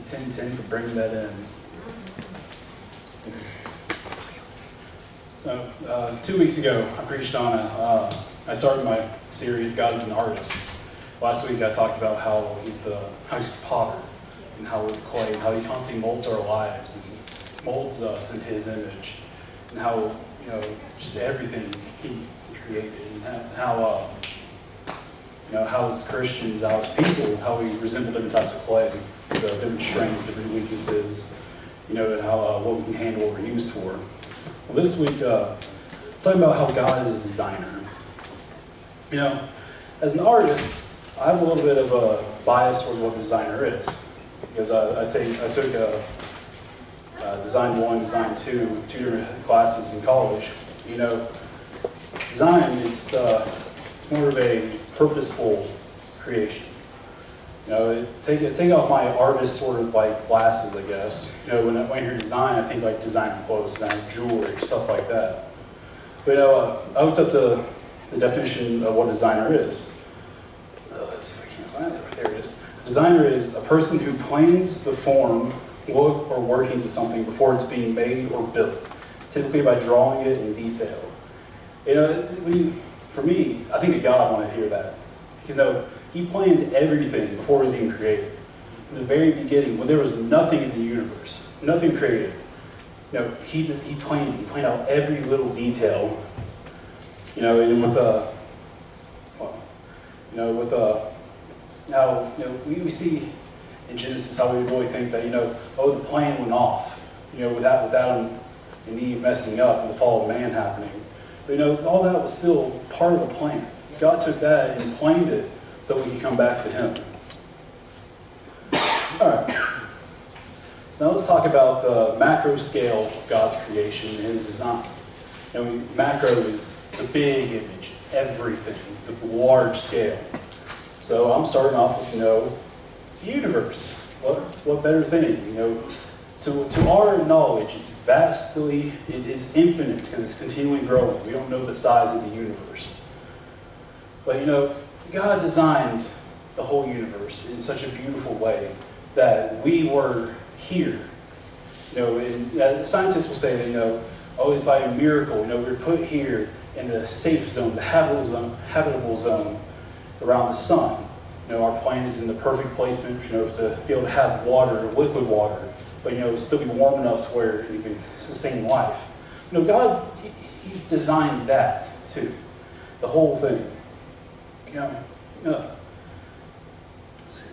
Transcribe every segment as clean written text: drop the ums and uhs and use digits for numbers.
you 1010 for bringing that in. So 2 weeks ago, I preached on I started my series, God is an Artist. Last week I talked about how he's the potter, and how we're clay, and how he constantly molds our lives and molds us in his image, and how, just everything he created, and how how as Christians, how as people, how we resemble different types of clay, the different strengths, different weaknesses, and how what we can handle, what we're used for. Well, this week, talking about how God is a designer. As an artist, I have a little bit of a bias towards what a designer is, because I took Design 1, Design 2 different classes in college. Design, it's more of a purposeful creation. Take off my artist sort of like glasses, I guess. When I hear design, I think like design clothes, design jewelry, stuff like that. But I looked up the definition of what a designer is. Let's see if I can find it. There it is. A designer is a person who plans the form, look, or workings of something before it's being made or built, typically by drawing it in detail. For me, I think that God wanted to hear that. Because he planned everything before it was even created. From the very beginning, when there was nothing in the universe, nothing created, he planned out every little detail. And now we see in Genesis how we really think that the plan went off, with Adam and Eve messing up and the fall of man happening. But all that was still part of the plan. God took that and planned it so we could come back to him. All right. So now let's talk about the macro scale of God's creation and his design. Macro is the big image, everything, the large scale. So I'm starting off with, the universe. What better thing? To our knowledge, it's infinite because it's continually growing. We don't know the size of the universe. But God designed the whole universe in such a beautiful way that we were here. And scientists will say that, it's by a miracle. We're put here in the safe zone, the habitable zone around the sun. Our planet is in the perfect placement, to be able to have water, liquid water, but still be warm enough to where it can sustain life. God, he designed that too, the whole thing. Let's see.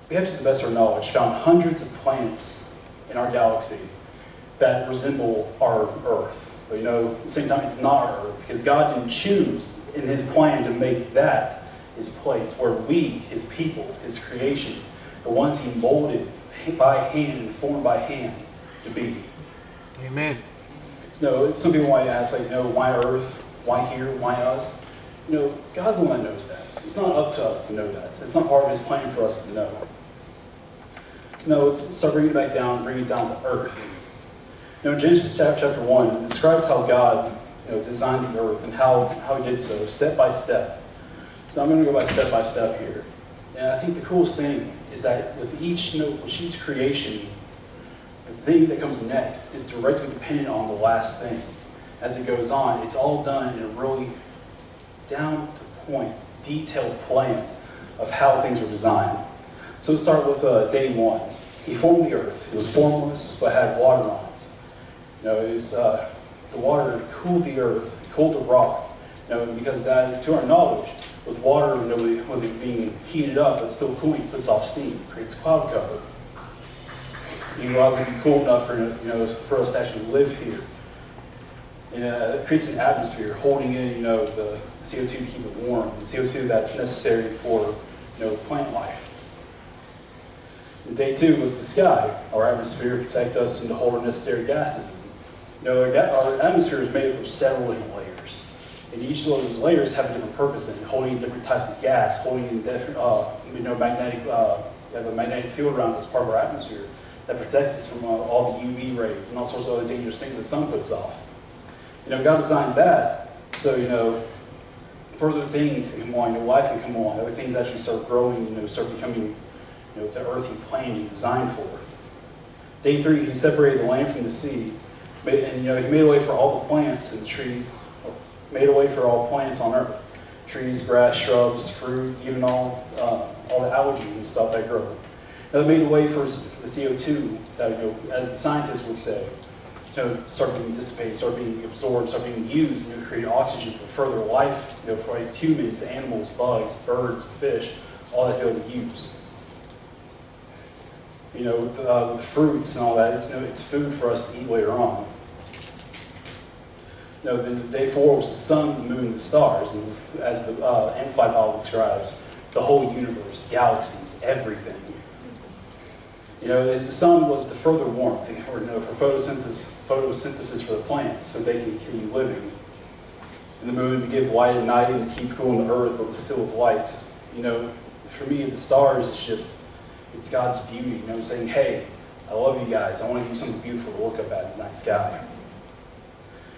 We have, to the best of our knowledge, found hundreds of planets in our galaxy that resemble our Earth. But at the same time, it's not our Earth, because God didn't choose in his plan to make that his place, where we, his people, his creation, the ones he molded by hand and formed by hand to be. Amen. So some people might ask, why Earth? Why here? Why us? God's the one that knows that. It's not up to us to know that. It's not part of his plan for us to know. So let's start bringing it back down, bring it down to earth. In Genesis chapter 1, it describes how God designed the earth and how he did so, step by step. So I'm going to go by step here. And I think the coolest thing is that with each creation, the thing that comes next is directly dependent on the last thing. As it goes on, it's all done in a really down-to-point, detailed plan of how things were designed. So let's start with day 1. He formed the earth. It was formless, but had water on it. The water cooled the earth, cooled the rock. Because that, to our knowledge, with water, with it being heated up, it's still cooling, puts off steam, creates cloud cover. It allows it to be cool enough for us to actually live here. And it creates an atmosphere holding in, the CO2 to keep it warm, and CO2 that's necessary for, plant life. And day 2 was the sky, our atmosphere to protect us and to hold our necessary gases. Our atmosphere is made up of several different layers, and each of those layers have a different purpose in it, holding in different types of gas, holding in different, magnetic. We have a magnetic field around us, part of our atmosphere, that protects us from all the UV rays and all sorts of other dangerous things the sun puts off. God designed that so, further things can come along, life can come along, other things actually start growing, start becoming, the earth he planned and designed for. Day 3, he separated the land from the sea, and he made a way for all the plants and trees, made a way for all plants on earth, trees, grass, shrubs, fruit, even all the algae and stuff that grow. Now, they made a way for the CO2 that, as the scientists would say, start being dissipated, start being absorbed, start being used, to create oxygen for further life, for us humans, animals, bugs, birds, fish, all that they'll use. The fruits and all that, it's food for us to eat later on. Then day 4 was the sun, the moon, and the stars, and as the Amplified Bible describes, the whole universe, galaxies, everything. The sun was to further warmth, for photosynthesis for the plants, so they can continue living. And the moon to give light at night and to keep cooling the earth, but was still with light. For me, the stars is it's God's beauty. Saying, hey, I love you guys. I want to give you something beautiful to look up at in the night sky.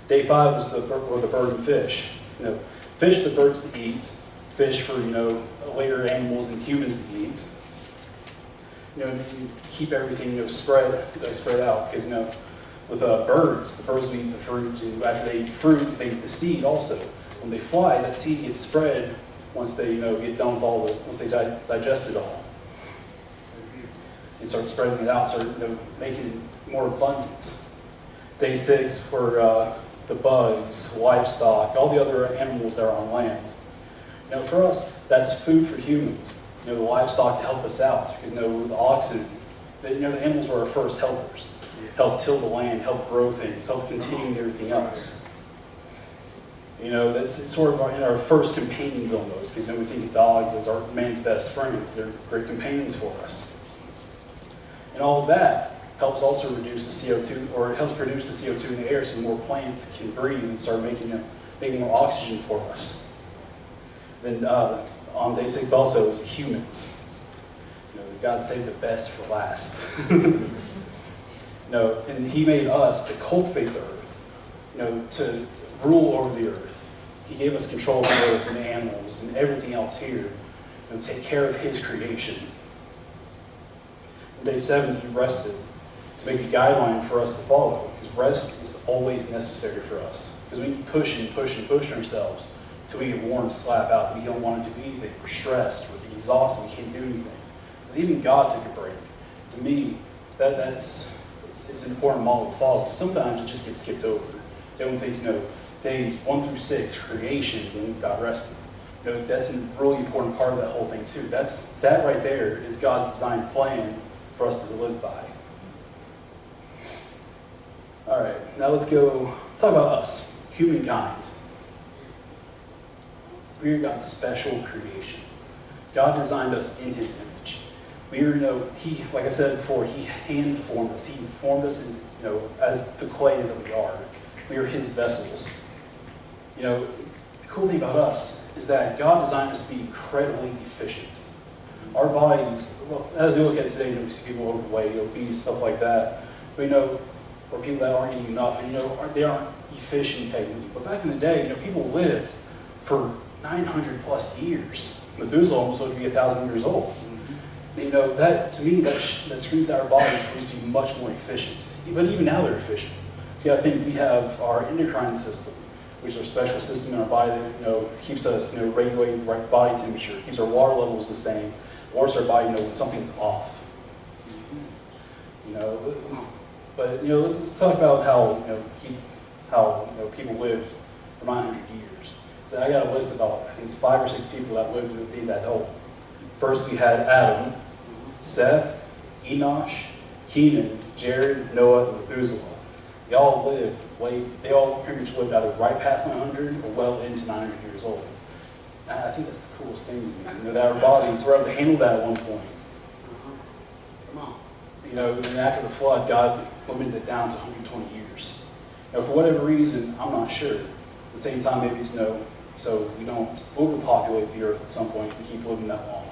Day 5 was the bird and fish. Fish for birds to eat, fish for later animals and humans to eat. Keep everything spread out, because with birds, the birds will eat the fruit, and after they eat the fruit, they eat the seed also. When they fly, that seed gets spread once they get done with once they digest it all, and start spreading it out, start making it more abundant. Day 6 for the bugs, livestock, all the other animals that are on land. For us, that's food for humans. The livestock to help us out, because with oxen, the animals were our first helpers. Help till the land, help grow things, help continue everything else. It's sort of our first companions almost, because we think of dogs as our man's best friends. They're great companions for us. And all of that helps also reduce the CO2, or it helps produce the CO2 in the air so more plants can breathe and start making more oxygen for us. Then on day 6 also was humans. God saved the best for last. And he made us to cultivate the earth, to rule over the earth. He gave us control of the earth and the animals and everything else here, to take care of his creation. On day 7, he rested to make a guideline for us to follow, because rest is always necessary for us. Because we keep pushing ourselves until we get worn and slap out. We don't want to do anything. We're stressed. We're exhausted. We can't do anything. So even God took a break. To me, it's an important model to follow. Sometimes it just gets skipped over. Everyone thinks, days 1 through 6, creation, then God rested. That's a really important part of that whole thing too. That right there is God's design plan for us to live by. All right, now let's talk about us, humankind. We are God's special creation. God designed us in his image. We are, like I said before, he hand formed us. He formed us as the clay that we are. We are his vessels. The cool thing about us is that God designed us to be incredibly efficient. Our bodies, as we look at today, we see people overweight, obese, stuff like that. Or people that aren't eating enough, and they aren't efficient technically. But back in the day, people lived for 900 plus years. Methuselah almost lived to be 1,000 years old. That to me, that screams that our bodies are supposed to be much more efficient. But even now they're efficient. So I think we have our endocrine system, which is a special system in our body that keeps us regulating the right body temperature, keeps our water levels the same, warns our body when something's off. But let's talk about how people lived for 900 years. So I got a list about, I think it's 5 or 6 people that lived to be that old. First we had Adam, Seth, Enosh, Kenan, Jared, Noah, and Methuselah. They all pretty much lived either right past 900 or well into 900 years old. And I think that's the coolest thing, that our bodies were able to handle that at one point. And after the flood, God limited it down to 120 years. For whatever reason, I'm not sure. At the same time, maybe it's so we don't overpopulate the earth at some point and keep living that long.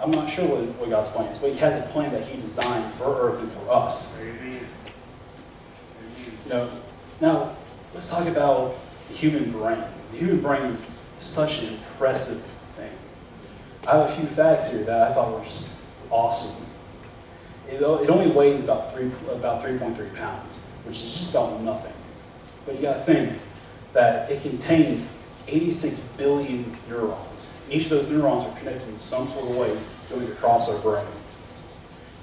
I'm not sure what God's plan is, but he has a plan that he designed for earth and for us. Now, let's talk about the human brain. The human brain is such an impressive thing. I have a few facts here that I thought were just awesome. It only weighs about 3.3 pounds, which is just about nothing. But you got to think that it contains 86 billion neurons. Each of those neurons are connected in some sort of way going across our brain.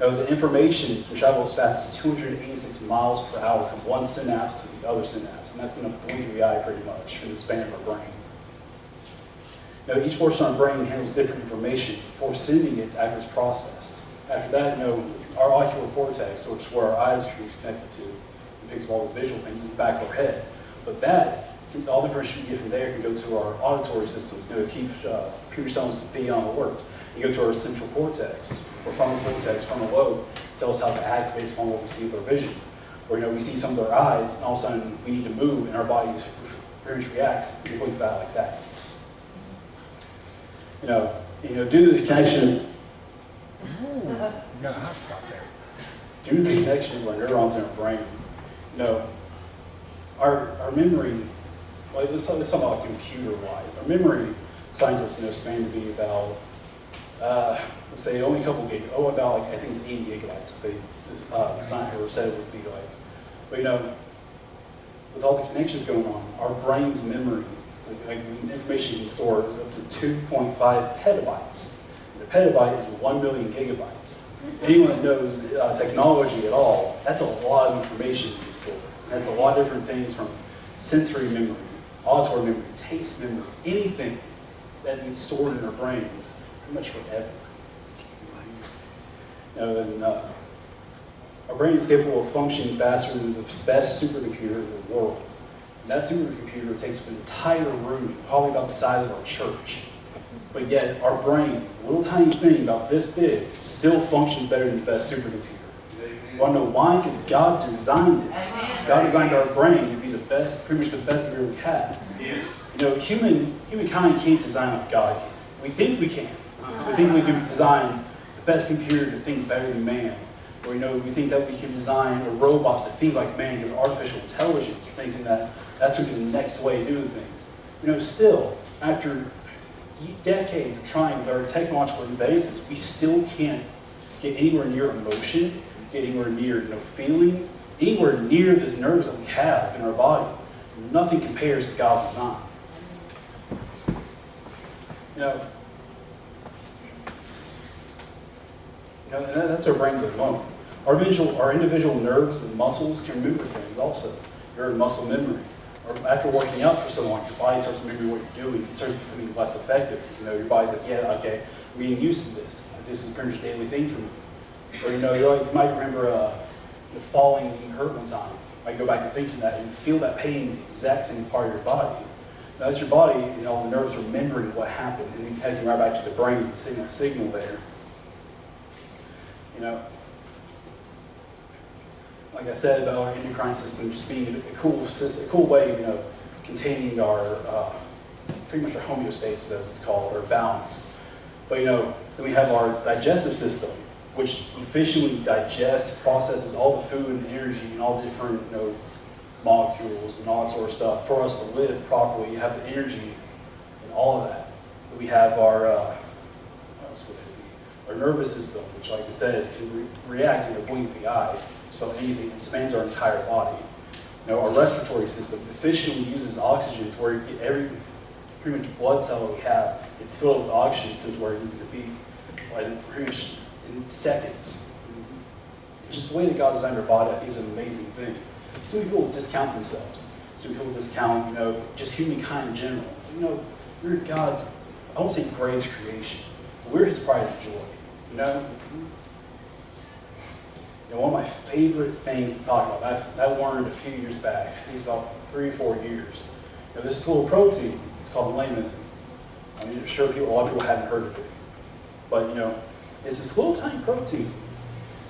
Now, the information can travel as fast as 286 miles per hour from one synapse to the other synapse, and that's in a blink of the eye pretty much in the span of our brain. Now, each portion of our brain handles different information before sending it after it's processed. After that, our ocular cortex, which is where our eyes are connected to, and picks up all those visual things, is the back of our head. But all the information we get from there can go to our auditory systems, to keep stones to be on alert. You go to our central cortex, or frontal cortex, frontal lobe, tell us how to act based on what we see with our vision. Or we see some with our eyes, and all of a sudden we need to move, and our body pretty much reacts and we that like that. Due to the connection. You got a hot spot there. Due to the connection of our neurons in our brain, our memory. Let's talk about computer-wise. Our memory, scientists span to be about, let's say, only a couple gig. About I think it's 80 gigabytes. What they designed or said it would be like. But with all the connections going on, our brain's memory, information you can store is up to 2.5 petabytes. And a petabyte is 1 million gigabytes. Anyone that knows technology at all, that's a lot of information you can store. That's a lot of different things from sensory memory, auditory memory, taste memory, anything that gets stored in our brains pretty much forever. Our brain is capable of functioning faster than the best supercomputer in the world. And that supercomputer takes an entire room, probably about the size of our church. But yet, our brain, a little tiny thing about this big, still functions better than the best supercomputer. You want to know why? Because God designed it. God designed our brain to be the best, pretty much the best computer we have. Yes. Humankind can't design like God can. We think we can. We think we can design the best computer to think better than man. Or we think that we can design a robot to think like man, give it artificial intelligence, thinking that that's going to be the next way of doing things. Still, after decades of trying with our technological advances, we still can't get anywhere near emotion, get anywhere near feeling, anywhere near the nerves that we have in our bodies. Nothing compares to God's design. That's our brains alone. Our individual nerves and muscles can remember things also. Your muscle memory. Or after working out for so long, your body starts remembering what you're doing. It starts becoming less effective because your body's like, yeah, okay, I'm getting used to this. This is pretty much a daily thing for me. Or you might remember falling and getting hurt one time. You might go back and thinking that and feel that pain in the exact same part of your body. Now that's your body, the nerves remembering what happened, and then taking right back to the brain and seeing that signal there. Like I said about our endocrine system just being a cool way of containing our pretty much our homeostasis, as it's called, or balance. But then we have our digestive system, which efficiently digests, processes all the food and energy and all the different molecules and all that sort of stuff for us to live properly. You have the energy and all of that. But we have our what else would it be? Our nervous system, which, like I said, can react in a blink of the eye. So anything that spans our entire body. Our respiratory system efficiently uses oxygen to where you get every pretty much blood cell that we have. It's filled with oxygen to where it needs to be, pretty much in seconds. Just the way that God designed our body, I think, is an amazing thing. So many people discount themselves. So many people discount, just humankind in general. We're God's, I won't say greatest creation, but we're His pride and joy. One of my favorite things to talk about, I learned a few years back, I think it's about 3 or 4 years. There's this little protein, it's called laminin. I'm sure a lot of people haven't heard of it. But it's this little tiny protein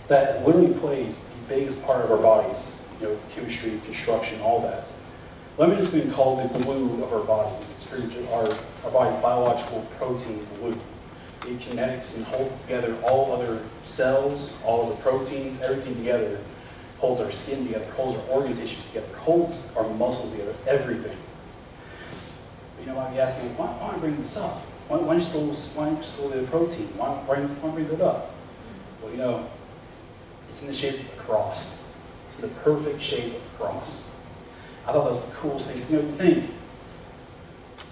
that literally plays the biggest part of our bodies, chemistry, construction, all that. Laminin has been called the glue of our bodies. It's pretty much our body's biological protein glue. It connects and holds together all other cells, all of the proteins, everything together. Holds our skin together, holds our organ tissues together, holds our muscles together, everything. You know, might be asking, why am I bringing this up? Why don't you just a little protein? Why bring it up? Well, you know, it's in the shape of a cross. It's the perfect shape of a cross. I thought that was the coolest thing. You know, you think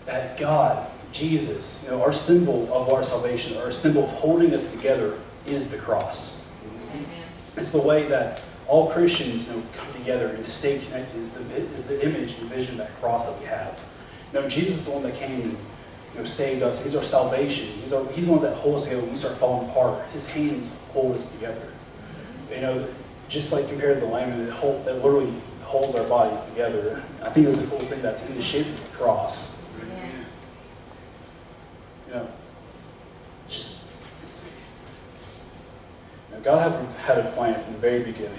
that God, Jesus, you know, our symbol of our salvation, our symbol of holding us together is the cross. Amen. It's the way that all Christians, you know, come together and stay connected is the image and vision of that cross that we have. You know, Jesus is the one that came and, you know, saved us. He's our salvation. He's the one that holds us together when we start falling apart. His hands hold us together. You know, just like compared to the layman that literally holds our bodies together. I think that's the coolest thing that's in the shape of the cross. Yeah. You know, just let's see. You know, God had a plan from the very beginning.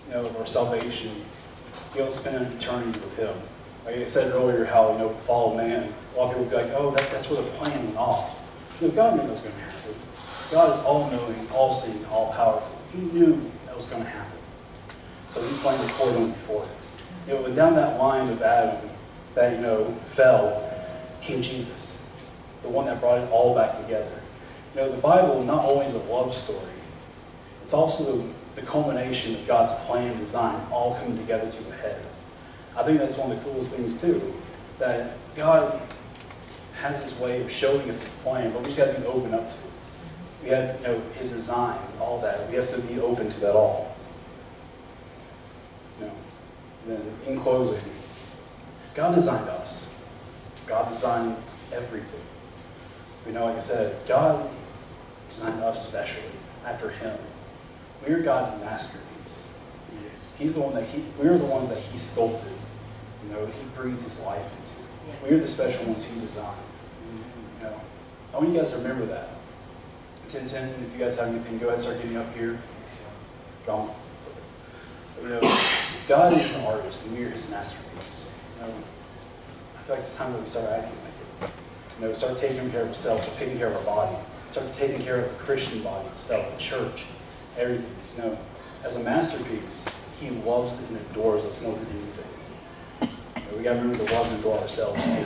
You know, of our salvation. Be able to spend an eternity with Him. Like I said earlier, how, you know, fall man. A lot of people will be like, "Oh, that's where the plan went off." You know, God knew that was going to happen. God is all-knowing, all-seeing, all-powerful. He knew that was going to happen. So He planned accordingly for it. You know, and down that line of Adam that, you know, fell, came Jesus, the one that brought it all back together. You know, the Bible not only is a love story, it's also the culmination of God's plan and design all coming together to a head. I think that's one of the coolest things too, that God has His way of showing us His plan, but we just have to be open up to it. We have, you know, His design, all that. We have to be open to that all. You know, and then in closing, God designed us. God designed everything. You know, like I said, God designed us specially after Him. We are God's masterpiece. He's the one that we are the ones that He sculpted. You know, He breathed His life into. We are the special ones He designed. You know, I want you guys to remember that. 10:10. If you guys have anything, go ahead and start getting up here. Gone. You know, God is an artist, and we are His masterpiece. You know, I feel like it's time that we start acting like it. You know, start taking care of ourselves, start taking care of our body, start taking care of the Christian body itself, the church, everything. You know, as a masterpiece, He loves and adores us more than anything. You know, we got to remember to love and adore ourselves too.